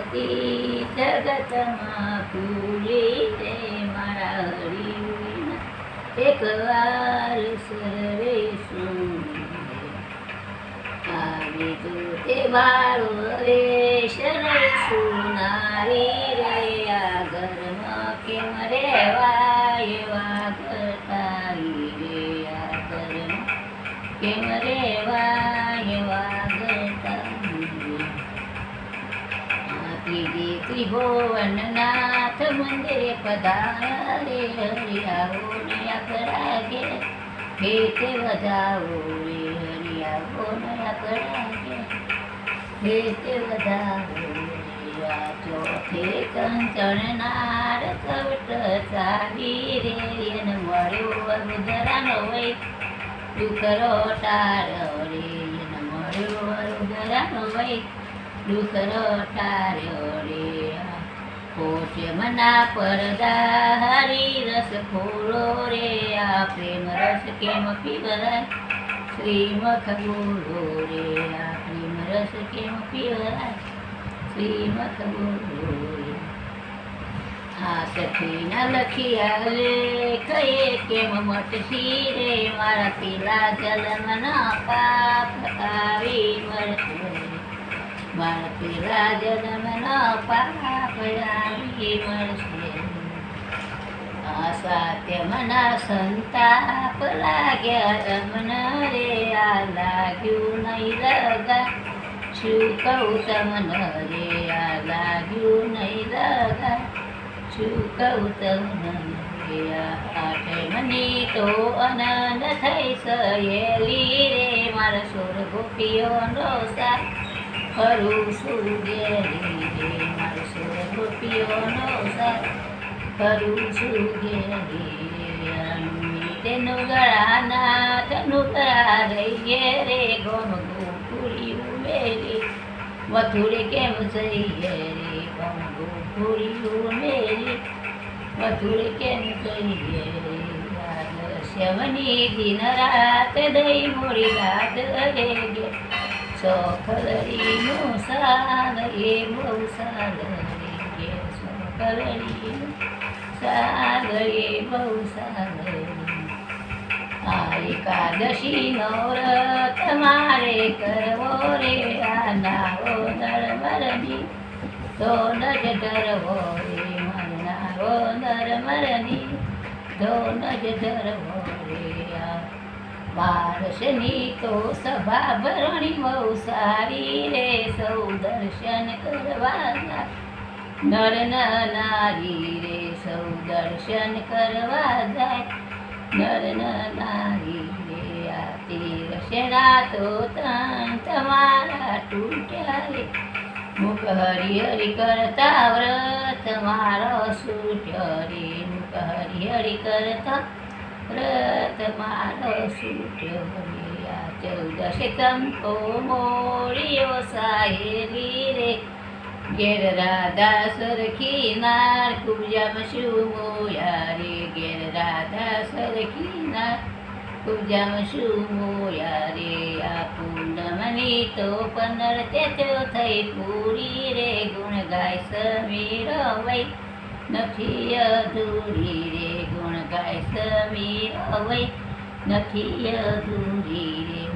નથી જગતમાં ભૂલી રે મારા હરિ વિના એક વાર સર્વે સુની આવી તો તે બાળો રે શરય સુનારી રે આ ઘરમાં કેમ રેવા એવા ઘરતારી રે આ ઘરમાં કેમ રેવા એવા ઘરતારી ત્રિભુવનનાથ મંદિરે પધાર્યા રે હરિયાવો ને આપણા ઘેર હેતે વધાવો રે હરિયાવો ને આપણા ઘેર હેતે વધાવો રે આ ચોથે કંચન નાર કવટ ચાવી રે એને મળ્યો રુદ્રાનો વૈ દુકરો ટાળ્યો રે એને મળ્યો રુદ્રાનો વૈ દુકરો ટાળ્યો રે પોચે મના પરદા હરી રસ ખોલો રે આ પ્રેમ રસ કેમ પીવરાય શ્રીમખ બોલો રે આ પ્રેમ રસ કેમ પીવરાય શ્રીમખ બોલો રે આ સખીના લખિયા લેખ એ કેમ મટશી રે મારા પીલા જલમના પાપ આવી મળશે મારા પીલા જન્મના પાપ આવી મળશે આ સાત્યમના સંતાપ લાગ્યા રમન રે આ લાગ્યું નહીં લગા શું કહું તમને રે આ લાગ્યું નહીં લગા શું કહું તમને રે આઠમની તો આનંદ થઈ સયેલી રે મારા સોર ગોપીઓનો સાથ કરું છું ઘેરી રે મારો સોર ગોપીઓનો સાથ કરું છું ઘેરી તેનું ગળાના તેનું ગળા રહીએ રે ગોમ ગોપુરી ઉમેરી મથુરે કેમ જઈએ રે ગોમ ગોપુરી ઉમેરી મથુરે કેમ જઈએ રે શવની દિન રાત દઈ મોડી રાત રે ગે સોખલરીનું સાલ એ બહુ સાલ રે ગે સોખલરીનું સાલ એ બહુ સાલ આ એકાદશીનો વ્રત મારે કરવો રે આ નાવો નરમરની તો નજ ધરવો રે નાવો નરમરની તો નજ ધરવો રે આ બારસની તો સભા ભરણી બહુ સારી રે સૌ દર્શન કરવા નર નારી રે સૌ દર્શન કરવા જાય નર નારી રે આ તીરસના તો તન તમારા તૂટ્યા રે મુખ હરિ હરિ કરતા વ્રત મારો સૂટ્યો રે મુખ હરિ હરિ કરતા વ્રત મારો સૂટ્યો રે આ 14 કંકો મોળીઓ સાહેલી રે ઘેર રાધા સરખી નાર કુબજામાં શું મોયા રે ઘેર રાધા સરખી નાર કુબજામાં શું મોયા રે આ પૂનમની તો 15 તેતો થઈ પૂરી રે ગુણ ગાય સમીર વૈ નથી અધૂરી રે ગુણ ગાય સમીર વૈ નથી અધૂરી રે